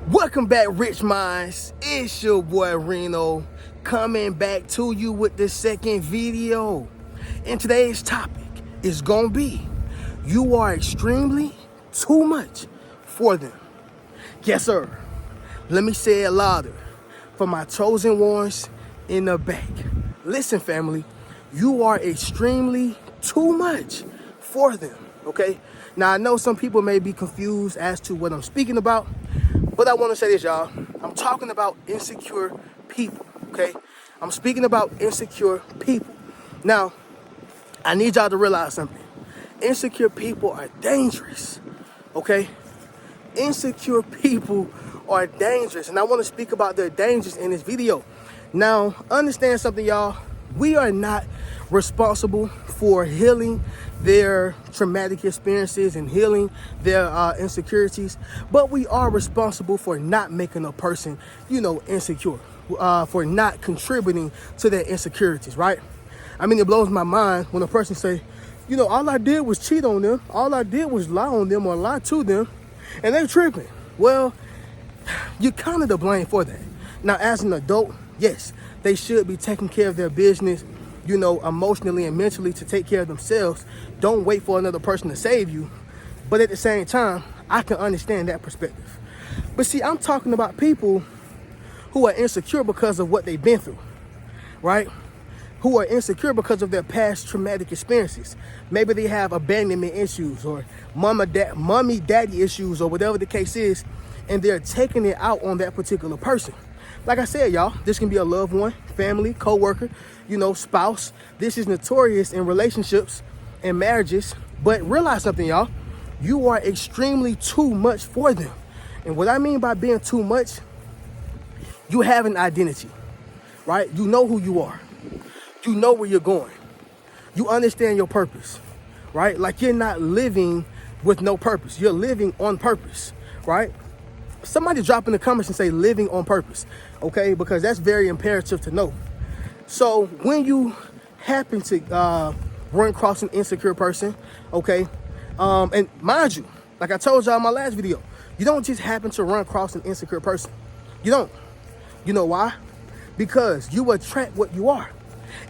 Welcome back, Rich Minds. It's your boy Reno coming back to you with the second video. And today's topic is gonna be you are extremely too much for them. Yes, sir. Let me say it louder for my chosen ones in the back. Listen, family, you are extremely too much for them, okay? Now, I know some people may be confused as to what I'm speaking about, but I want to say this, y'all. I'm talking about insecure people, okay? I'm speaking about insecure people. Now, I need y'all to realize something. Insecure people are dangerous, okay? Insecure people are dangerous, and I want to speak about their dangers in this video. Now, understand something, y'all. We are not responsible for healing their traumatic experiences and healing their insecurities, but we are responsible for not making a person, insecure, for not contributing to their insecurities, right? I mean, it blows my mind when a person say, all I did was cheat on them, all I did was lie on them or lie to them, and they tripping. Well, you're kind of to blame for that. Now, as an adult, yes, they should be taking care of their business, emotionally and mentally to take care of themselves. Don't wait for another person to save you. But at the same time, I can understand that perspective. But see, I'm talking about people who are insecure because of what they've been through, right? Who are insecure because of their past traumatic experiences. Maybe they have abandonment issues or mommy, daddy issues or whatever the case is, and they're taking it out on that particular person. Like I said, y'all, this can be a loved one, family, co-worker, spouse. This is notorious in relationships and marriages. But realize something, y'all. You are extremely too much for them. And what I mean by being too much, you have an identity, right? You know who you are. You know where you're going. You understand your purpose, right? Like you're not living with no purpose. You're living on purpose, right? Somebody drop in the comments and say living on purpose, okay? Because that's very imperative to know. So when you happen to run across an insecure person, okay? And mind you, like I told y'all in my last video, you don't just happen to run across an insecure person. You don't. You know why? Because you attract what you are.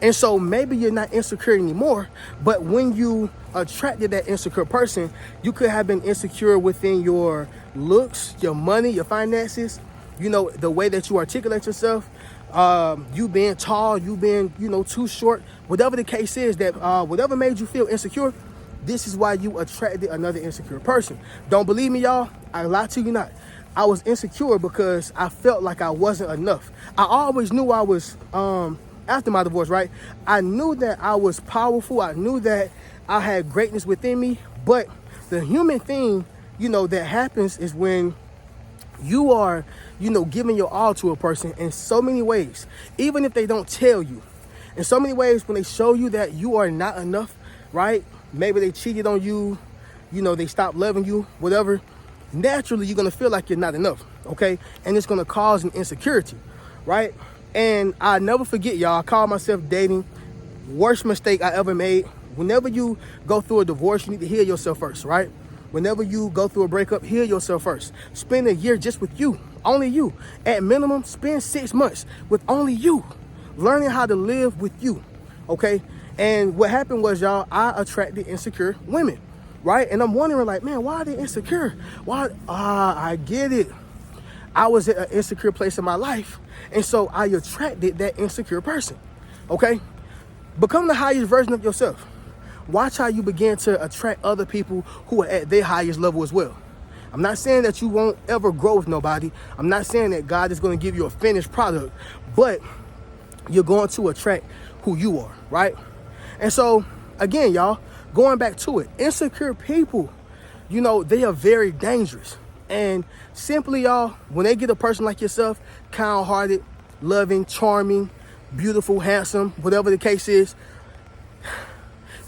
And so maybe you're not insecure anymore, but when you attracted that insecure person, you could have been insecure within your looks, your money, your finances, the way that you articulate yourself, you being tall, you being, too short, whatever the case is, that whatever made you feel insecure, this is why you attracted another insecure person. Don't believe me, y'all? I lie to you not. I was insecure because I felt like I wasn't enough. I always knew I was, after my divorce, right? I knew that I was powerful. I knew that I had greatness within me. But the human thing, that happens is when you are, giving your all to a person in so many ways, even if they don't tell you, in so many ways when they show you that you are not enough, right? Maybe they cheated on you, they stopped loving you, whatever. Naturally, you're going to feel like you're not enough, okay? And it's going to cause an insecurity, right? And I never forget, y'all, I call myself dating. Worst mistake I ever made. Whenever you go through a divorce, you need to heal yourself first, right? Whenever you go through a breakup, heal yourself first. Spend a year just with you, only you. At minimum, spend 6 months with only you, learning how to live with you, okay? And what happened was, y'all, I attracted insecure women, right? And I'm wondering, like, man, why are they insecure? Why? I get it. I was at an insecure place in my life, and so I attracted that insecure person, okay? Become the highest version of yourself. Watch how you begin to attract other people who are at their highest level as well. I'm not saying that you won't ever grow with nobody. I'm not saying that God is going to give you a finished product, but you're going to attract who you are, right? And so, again, y'all, going back to it, insecure people, they are very dangerous. And simply, y'all, when they get a person like yourself, kind-hearted, loving, charming, beautiful, handsome, whatever the case is,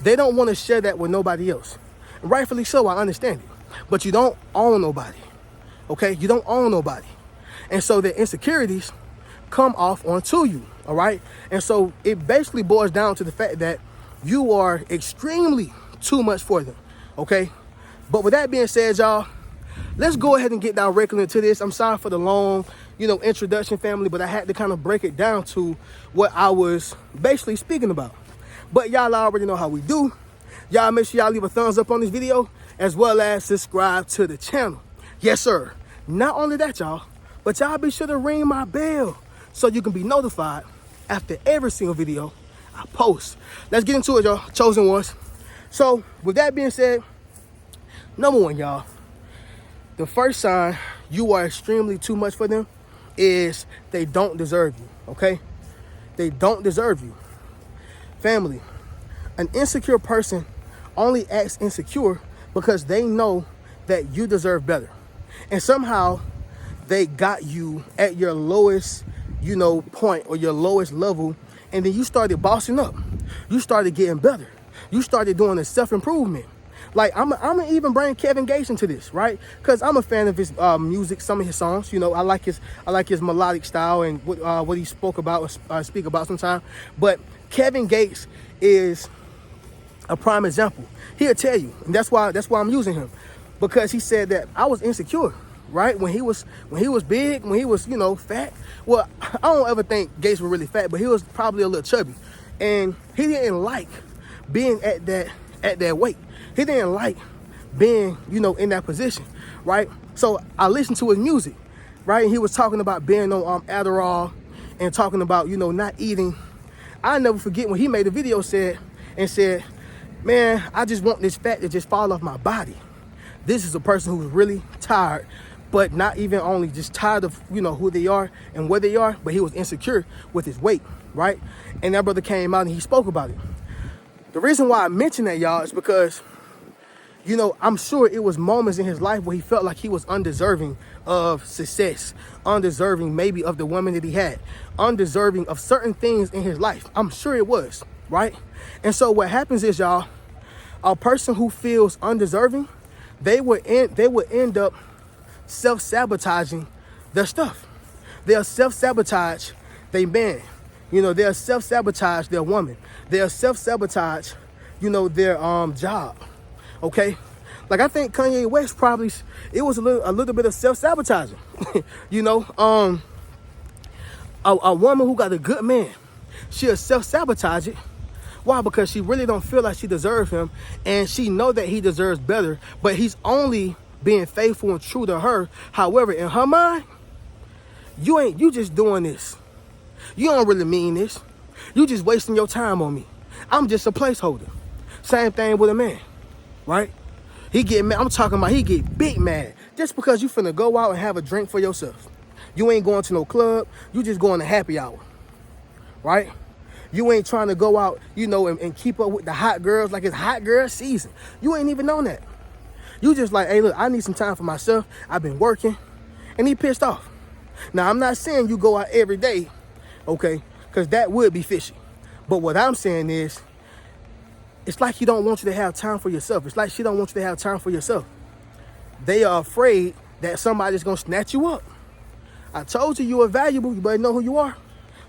they don't want to share that with nobody else. And rightfully so, I understand it. But you don't own nobody, okay? You don't own nobody. And so the insecurities come off onto you, all right? And so it basically boils down to the fact that you are extremely too much for them, okay? But with that being said, y'all, let's go ahead and get directly into this. I'm sorry for the long, introduction, family, but I had to kind of break it down to what I was basically speaking about. But y'all already know how we do. Y'all make sure y'all leave a thumbs up on this video, as well as subscribe to the channel. Yes, sir. Not only that, y'all, but y'all be sure to ring my bell so you can be notified after every single video I post. Let's get into it, y'all. Chosen ones. So with that being said, number one, y'all, the first sign you are extremely too much for them is they don't deserve you, okay? They don't deserve you. Family, an insecure person only acts insecure because they know that you deserve better. And somehow they got you at your lowest, point or your lowest level. And then you started bossing up. You started getting better. You started doing a self-improvement. Like, I'm gonna even bring Kevin Gates into this, right? Because I'm a fan of his music, some of his songs. I like his melodic style and what he speak about sometimes. But Kevin Gates is a prime example. He'll tell you, and that's why I'm using him, because he said that I was insecure, right? When he was big, when he was fat. Well, I don't ever think Gates was really fat, but he was probably a little chubby, and he didn't like being at that weight. He didn't like being in that position, right? So I listened to his music, right? And he was talking about being on Adderall and talking about not eating. I never forget when he made a video said, man, I just want this fat to just fall off my body. This is a person who's really tired, but not even only just tired of who they are and where they are, but he was insecure with his weight, right? And that brother came out and he spoke about it. The reason why I mention that, y'all, is because I'm sure it was moments in his life where he felt like he was undeserving of success, undeserving maybe of the woman that he had, undeserving of certain things in his life. I'm sure it was, right? And so what happens is, y'all, a person who feels undeserving, they would end up self-sabotaging their stuff. They'll self-sabotage their man. They'll self-sabotage their woman. They'll self-sabotage, their job. Okay? Like, I think Kanye West probably, it was a little bit of self-sabotaging. A woman who got a good man, she'll self-sabotage it. Why? Because she really don't feel like she deserves him, and she know that he deserves better, but he's only being faithful and true to her. However, in her mind, you just doing this. You don't really mean this. You just wasting your time on me. I'm just a placeholder. Same thing with a man, right? He get mad. I'm talking about he get big mad just because you finna go out and have a drink for yourself. You ain't going to no club. You just going to happy hour, right? You ain't trying to go out, and keep up with the hot girls like it's hot girl season. You ain't even on that. You just like, hey, look, I need some time for myself. I've been working. And he pissed off. Now, I'm not saying you go out every day, okay, because that would be fishy. But what I'm saying is, it's like he don't want you to have time for yourself. It's like she don't want you to have time for yourself. They are afraid that somebody's going to snatch you up. I told you you are valuable. You better know who you are.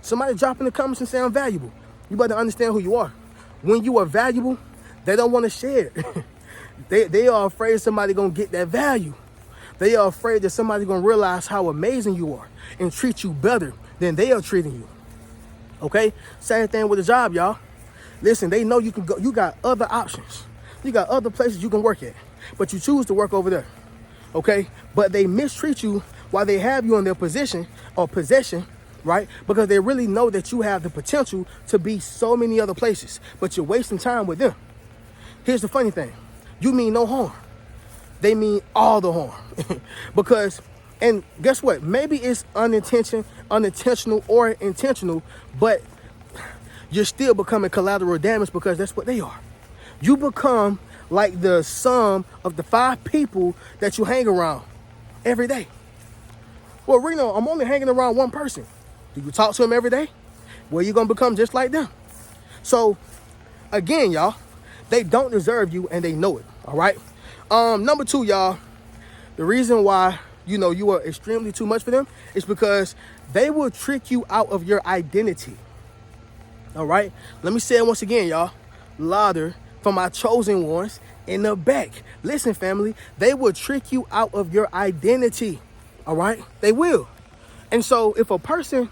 Somebody drop in the comments and say I'm valuable. You better understand who you are. When you are valuable, they don't want to share. They are afraid somebody going to get that value. They are afraid that somebody's going to realize how amazing you are and treat you better than they are treating you. Okay? Same thing with a job, y'all. Listen, they know you can go. You got other options. You got other places you can work at, but you choose to work over there. Okay? But they mistreat you while they have you in their position or possession, right? Because they really know that you have the potential to be so many other places, but you're wasting time with them. Here's the funny thing. You mean no harm. They mean all the harm. Because, and guess what? Maybe it's unintentional or intentional, but you're still becoming collateral damage because that's what they are. You become like the sum of the 5 people that you hang around every day. Well, Reno, I'm only hanging around one person. Do you talk to him every day? Well, you're going to become just like them. So, again, y'all, they don't deserve you and they know it, all right? Number 2, y'all, the reason why, you are extremely too much for them is because they will trick you out of your identity, all right? Let me say it once again, y'all, louder for my chosen ones. in the back. Listen, family, they will trick you out of your identity. All right? They will. And so if a person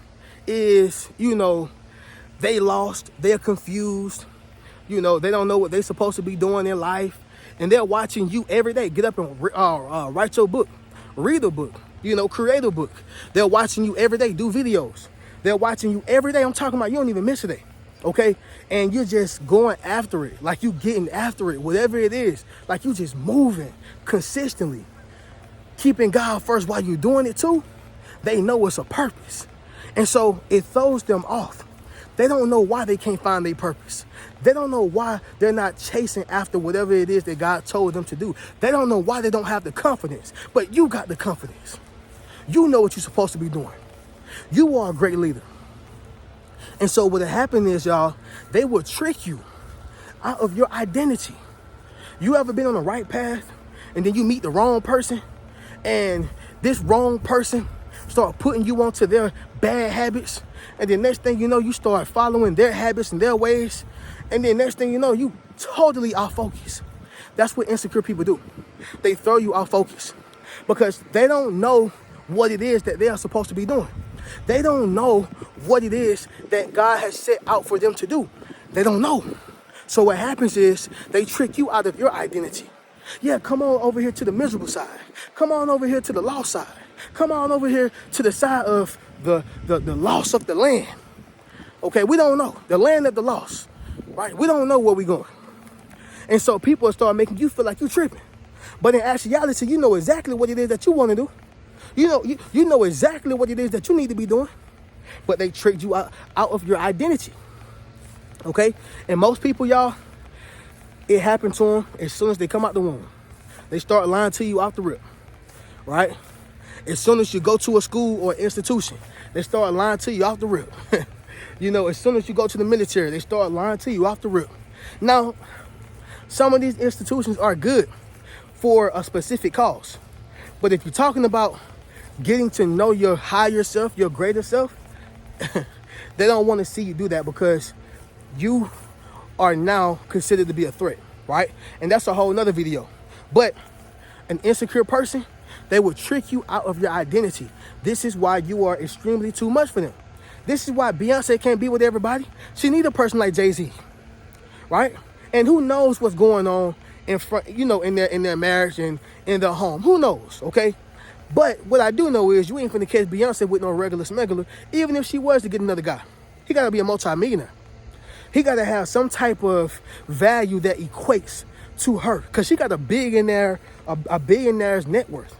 is, they lost, they're confused, they don't know what they're supposed to be doing in life, and they're watching you every day. Get up and write your book, read a book, create a book. They're watching you every day, do videos. They're watching you every day. I'm talking about you don't even miss a day, okay? And you're just going after it, like you getting after it, whatever it is. Like you just moving consistently, keeping God first while you're doing it too. They know it's a purpose. And so it throws them off. They don't know why they can't find their purpose. They don't know why they're not chasing after whatever it is that God told them to do. They don't know why they don't have the confidence. But you got the confidence. You know what you're supposed to be doing. You are a great leader. And so what happened is, y'all, they will trick you out of your identity. You ever been on the right path and then you meet the wrong person, and this wrong person start putting you onto their bad habits, and then next thing you know, you start following their habits and their ways, and then next thing you know, you totally off focus. That's what insecure people do. They throw you off focus because they don't know what it is that they are supposed to be doing. They don't know what it is that God has set out for them to do. They don't know. So what happens is they trick you out of your identity. Yeah, come on over here to the miserable side. Come on over here to the lost side. Come on over here to the side of the loss of the land. Okay, we don't know. The land of the lost, right? We don't know where we're going. And so people start making you feel like you're tripping. But in actuality, you know exactly what it is that you want to do. You know exactly what it is that you need to be doing. But they tricked you out of your identity. Okay? And most people, y'all, it happened to them as soon as they come out the womb. They start lying to you off the rip. Right? As soon as you go to a school or institution, they start lying to you off the rip. As soon as you go to the military, they start lying to you off the rip. Now, some of these institutions are good for a specific cause. But if you're talking about getting to know your higher self, your greater self, they don't want to see you do that because you are now considered to be a threat, right? And that's a whole nother video. But an insecure person, they will trick you out of your identity. This is why you are extremely too much for them. This is why Beyonce can't be with everybody. She need a person like Jay-Z, right? And who knows what's going on in front, in their marriage and in their home. Who knows, okay? But what I do know is you ain't finna catch Beyonce with no regular smuggler, even if she was to get another guy. He gotta be a multi-millionaire. He gotta have some type of value that equates to her, because she got a billionaire's net worth.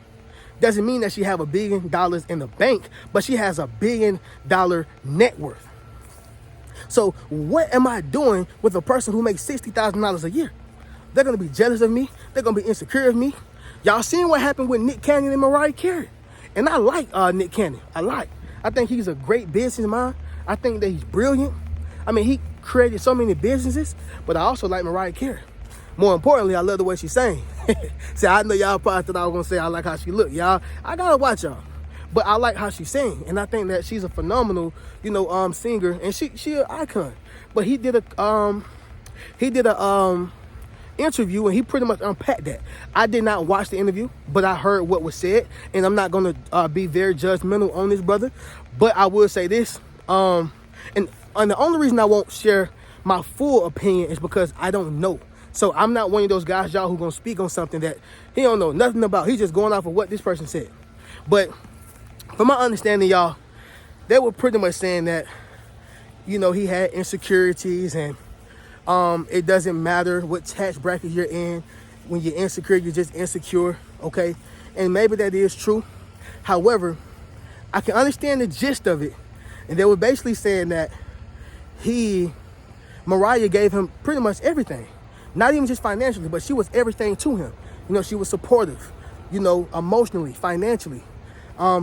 Doesn't mean that she have $1 billion in the bank, but she has $1 billion net worth. So what am I doing with a person who makes $60,000 a year? They're going to be jealous of me. They're going to be insecure of me. Y'all seen what happened with Nick Cannon and Mariah Carey. And I like Nick Cannon. I think he's a great businessman. I think that he's brilliant. I mean, he created so many businesses, but I also like Mariah Carey. More importantly, I love the way she sang. See, I know y'all probably thought I was going to say I like how she look. Y'all, I got to watch y'all. But I like how she sang. And I think that she's a phenomenal, singer. And she an icon. But he did a interview, and he pretty much unpacked that. I did not watch the interview, but I heard what was said, and I'm not going to be very judgmental on this brother, but I will say this, and the only reason I won't share my full opinion is because I don't know. So I'm not one of those guys, y'all, who gonna speak on something that he don't know nothing about. He's just going off of what this person said. But from my understanding, y'all, they were pretty much saying that, he had insecurities, and it doesn't matter what tax bracket you're in. When you're insecure, you're just insecure, okay? And maybe that is true. However, I can understand the gist of it. And they were basically saying that Mariah gave him pretty much everything. Not even just financially, but she was everything to him. She was supportive, emotionally, financially,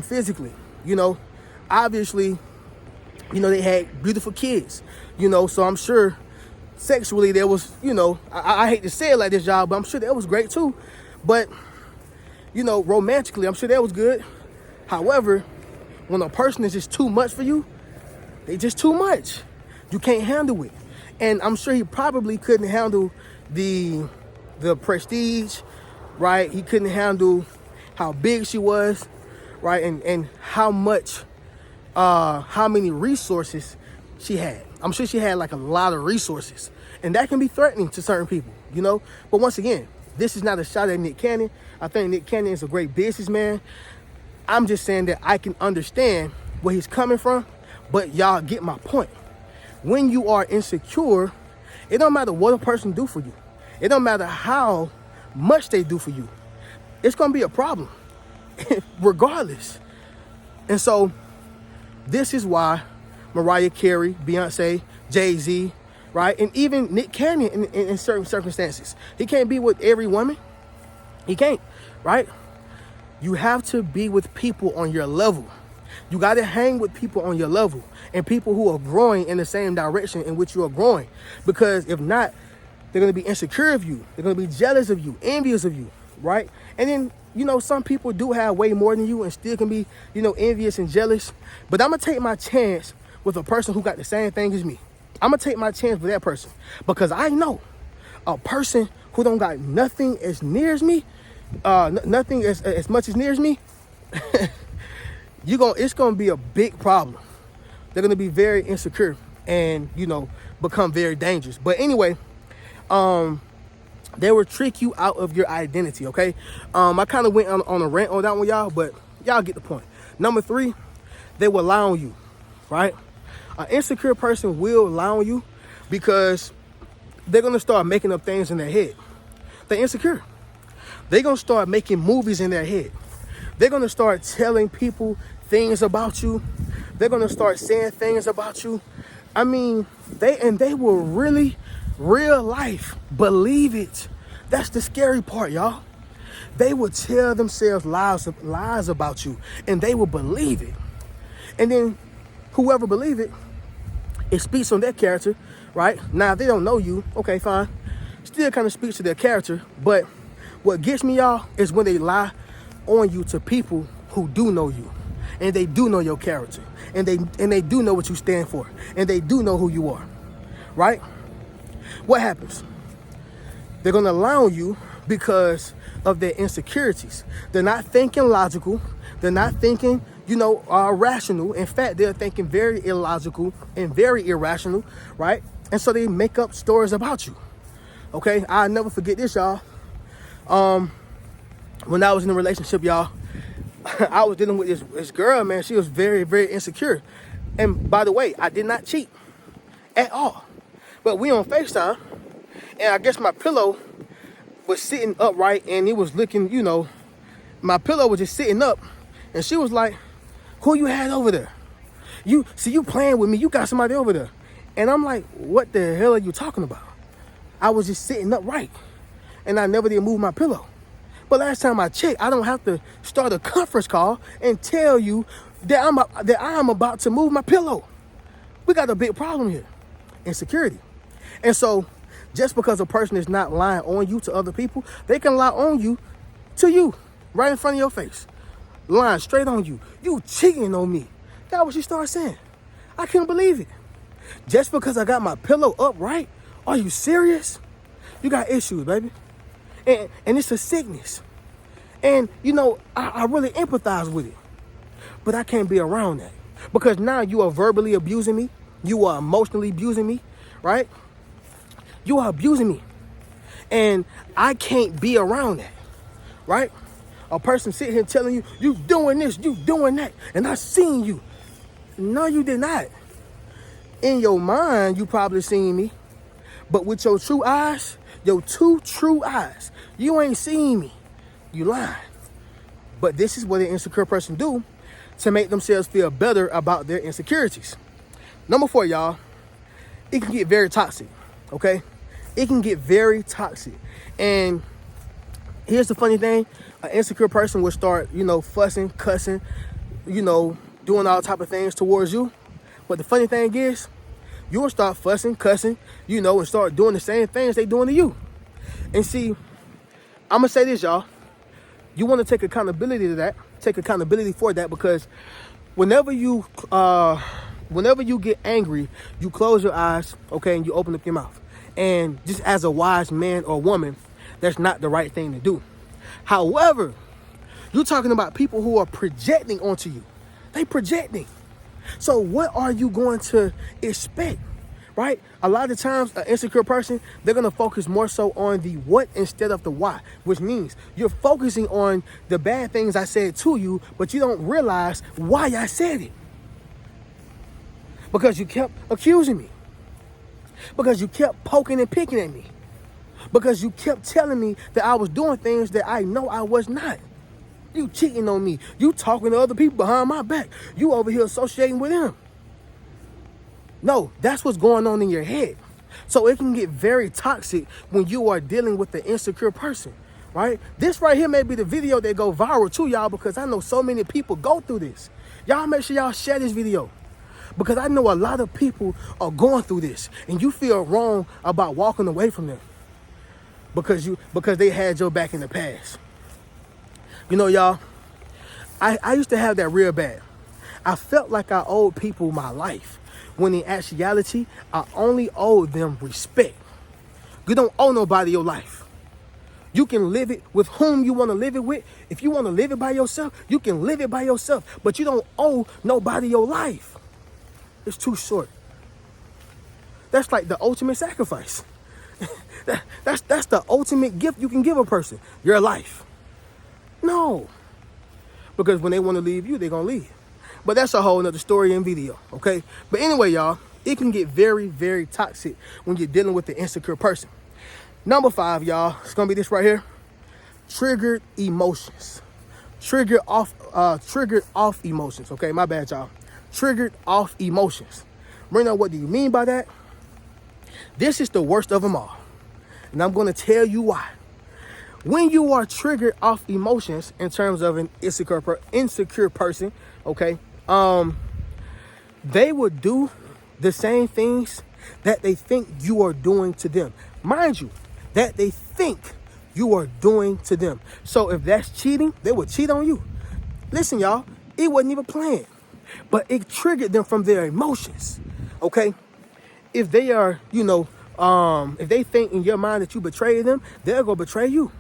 physically, Obviously, they had beautiful kids, so I'm sure sexually there was, I hate to say it like this, y'all, but I'm sure that was great too. But, romantically, I'm sure that was good. However, when a person is just too much for you, they just too much. You can't handle it. And I'm sure he probably couldn't handle the the prestige, right? He couldn't handle how big she was, right? And how many resources she had. I'm sure she had like a lot of resources, and that can be threatening to certain people, you know? But once again, this is not a shot at Nick Cannon. I think Nick Cannon is a great businessman. I'm just saying that I can understand where he's coming from, but y'all get my point. When you are insecure, it don't matter what a person do for you. It don't matter how much they do for you. It's gonna be a problem, regardless. And so, this is why Mariah Carey, Beyonce, Jay-Z, right? And even Nick Cannon in certain circumstances. He can't be with every woman. He can't, right? You have to be with people on your level. You got to hang with people on your level and people who are growing in the same direction in which you are growing. Because if not, they're going to be insecure of you. They're going to be jealous of you, envious of you, right? And then, you know, some people do have way more than you and still can be, you know, envious and jealous. But I'm going to take my chance with a person who got the same thing as me. I'm going to take my chance with that person because I know a person who don't got nothing as near as me, nothing as much as near as me, it's going to be a big problem. They're going to be very insecure and, you know, become very dangerous. But anyway, they will trick you out of your identity, okay? I kind of went on a rant on that one, y'all, but y'all get the point. Number 3, they will lie on you, right? An insecure person will lie on you because they're going to start making up things in their head. They're insecure. They're going to start making movies in their head. They're going to start telling people things about you. They're going to start saying things about you. I mean, they will really, real life, believe it. That's the scary part, y'all. They will tell themselves lies about you, and they will believe it. And then whoever believe it speaks on their character, right? Now, if they don't know you, okay, fine. Still kind of speaks to their character. But what gets me, y'all, is when they lie on you to people who do know you. And they do know your character. And they do know what you stand for. And they do know who you are, right? What happens? They're going to lie on you because of their insecurities. They're not thinking logical. They're not thinking, you know, rational. In fact, they're thinking very illogical and very irrational, right? And so they make up stories about you. Okay, I'll never forget this, y'all. When I was in a relationship, y'all, I was dealing with this girl, man. She was very, very insecure. And by the way, I did not cheat at all. But we on FaceTime, and I guess my pillow was sitting upright, and it was looking, you know, my pillow was just sitting up, and she was like, "Who you had over there? You playing with me? You got somebody over there?" And I'm like, "What the hell are you talking about? I was just sitting upright, and I never did move my pillow." But last time I checked, I don't have to start a conference call and tell you that I'm about to move my pillow. We got a big problem here, insecurity. And so just because a person is not lying on you to other people, they can lie on you to you right in front of your face. Lying straight on you. You cheating on me. That's what she started saying. I couldn't believe it. Just because I got my pillow upright? Are you serious? You got issues, baby. And it's a sickness. And, you know, I really empathize with it. But I can't be around that. Because now you are verbally abusing me. You are emotionally abusing me, right? You are abusing me. And I can't be around that, right? A person sitting here telling you, you doing this, you doing that, and I seen you. No, you did not. In your mind, you probably seen me. But with your true eyes, your 2 true eyes, you ain't seen me. You lying. But this is what an insecure person do to make themselves feel better about their insecurities. Number 4, y'all, it can get very toxic, okay? It can get very toxic. And here's the funny thing. An insecure person will start, you know, fussing, cussing, you know, doing all type of things towards you. But the funny thing is, you will start fussing, cussing, you know, and start doing the same things they doing to you. And see, I'm going to say this, y'all. You want to take accountability to that. Take accountability for that, because whenever you get angry, you close your eyes, okay, and you open up your mouth. And just as a wise man or woman, That's not the right thing to do. However, you're talking about people who are projecting onto you. They projecting. So what are you going to expect, right? A lot of times, an insecure person, they're going to focus more so on the what instead of the why, which means you're focusing on the bad things I said to you, but you don't realize why I said it. Because you kept accusing me. Because you kept poking and picking at me. Because you kept telling me that I was doing things that I know I was not. You cheating on me. You talking to other people behind my back. You over here associating with them. No, that's what's going on in your head. So it can get very toxic when you are dealing with the insecure person, right? This right here may be the video that go viral to y'all because I know so many people go through this. Y'all make sure y'all share this video because I know a lot of people are going through this and you feel wrong about walking away from them because they had your back in the past. You know, y'all, I used to have that real bad. I felt like I owed people my life, when in actuality, I only owed them respect. You don't owe nobody your life. You can live it with whom you want to live it with. If you want to live it by yourself, you can live it by yourself. But you don't owe nobody your life. It's too short. That's like the ultimate sacrifice. That's the ultimate gift you can give a person, your life. No. Because when they want to leave you, they're going to leave. But that's a whole nother story and video, okay? But anyway, y'all, it can get very, very toxic when you're dealing with the insecure person. Number 5, y'all, it's going to be this right here. Triggered emotions. Triggered off emotions, okay? My bad, y'all. Triggered off emotions. Reno, what do you mean by that? This is the worst of them all. And I'm going to tell you why. When you are triggered off emotions in terms of an insecure person, okay, they would do the same things that they think you are doing to them. Mind you, that they think you are doing to them. So if that's cheating, they would cheat on you. Listen, y'all, it wasn't even planned, but it triggered them from their emotions, okay? If they are, if they think in your mind that you betrayed them, they'll go betray you.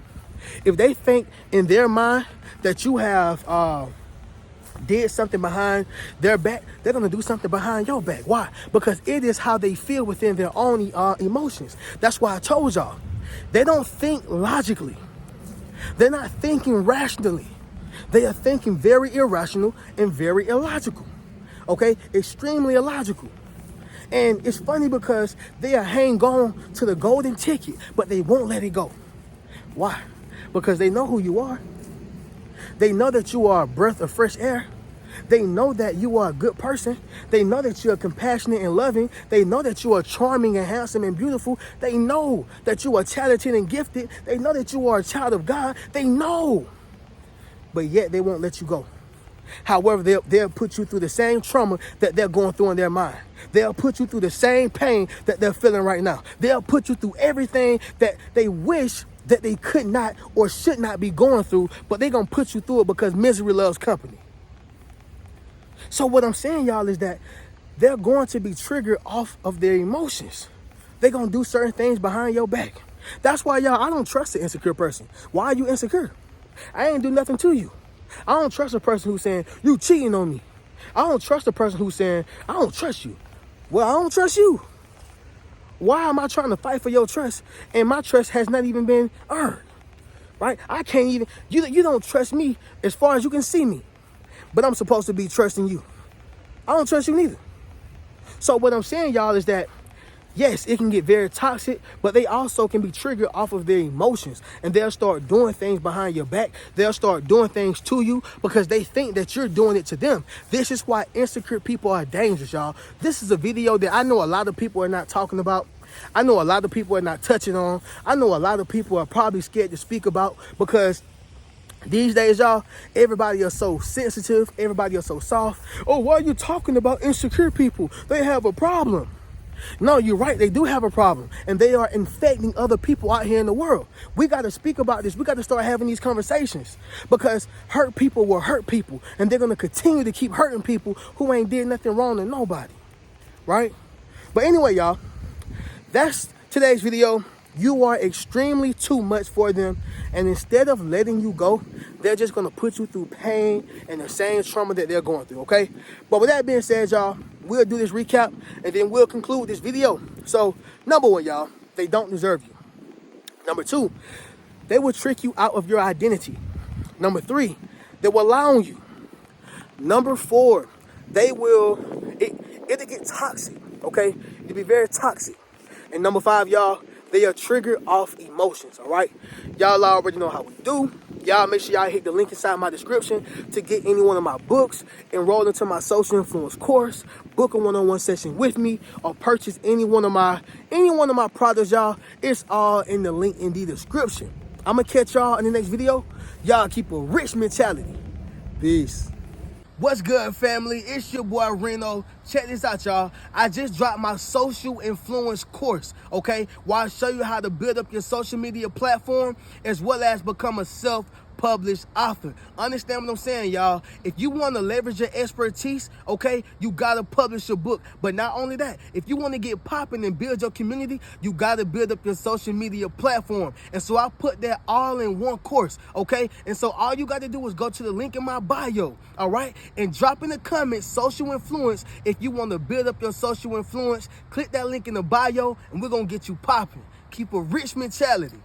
If they think in their mind that you have did something behind their back, they're going to do something behind your back. Why? Because it is how they feel within their own emotions. That's why I told y'all, they don't think logically. They're not thinking rationally. They are thinking very irrational and very illogical. Okay? Extremely illogical. And it's funny because they are hang on to the golden ticket, but they won't let it go. Why? Because they know who you are. They know that you are a breath of fresh air. They know that you are a good person. They know that you are compassionate and loving. They know that you are charming and handsome and beautiful. They know that you are talented and gifted. They know that you are a child of God. They know. But yet they won't let you go. However, they'll put you through the same trauma that they're going through in their mind. They'll put you through the same pain that they're feeling right now. They'll put you through everything that they wish that they could not or should not be going through, but they're going to put you through it because misery loves company. So what I'm saying, y'all, is that they're going to be triggered off of their emotions. They're going to do certain things behind your back. That's why, y'all, I don't trust an insecure person. Why are you insecure? I ain't do nothing to you. I don't trust a person who's saying, you cheating on me. I don't trust a person who's saying, I don't trust you. Well, I don't trust you. Why am I trying to fight for your trust and my trust has not even been earned, right? I can't even, you don't trust me as far as you can see me, but I'm supposed to be trusting you. I don't trust you neither. So what I'm saying, y'all, is that, yes, it can get very toxic, but they also can be triggered off of their emotions and they'll start doing things behind your back. They'll start doing things to you because they think that you're doing it to them. This is why insecure people are dangerous, y'all. This is a video that I know a lot of people are not talking about. I know a lot of people are not touching on. I know a lot of people are probably scared to speak about because these days, y'all, everybody is so sensitive. Everybody is so soft. Oh, why are you talking about insecure people? They have a problem. No, you're right. They do have a problem. And they are infecting other people out here in the world. We got to speak about this. We got to start having these conversations because hurt people will hurt people. And they're going to continue to keep hurting people who ain't did nothing wrong to nobody. Right? But anyway, y'all, that's today's video. You are extremely too much for them, and instead of letting you go, they're just gonna put you through pain and the same trauma that they're going through, okay? But with that being said, y'all, we'll do this recap, and then we'll conclude this video. So, number one, y'all, they don't deserve you. Number two, they will trick you out of your identity. Number three, they will lie on you. Number four, it'll get toxic, okay? It'll be very toxic. And number five, y'all, they are triggered off emotions, all right? Y'all already know how we do. Y'all make sure y'all hit the link inside my description to get any one of my books, enroll into my social influence course, book a one-on-one session with me, or purchase any one of my products, y'all. It's all in the link in the description. I'm gonna catch y'all in the next video. Y'all keep a rich mentality. Peace. What's good, family? It's your boy Reno. Check this out, y'all. I just dropped my social influence course, okay? Where I show you how to build up your social media platform as well as become a self-published author. Understand what I'm saying, y'all? If you want to leverage your expertise, okay, you got to publish your book. But not only that, if you want to get popping and build your community, you got to build up your social media platform. And so I put that all in one course, okay? And so all you got to do is go to the link in my bio, all right? And drop in the comments social influence if you want to build up your social influence. Click that link in the bio and we're going to get you popping. Keep a rich mentality.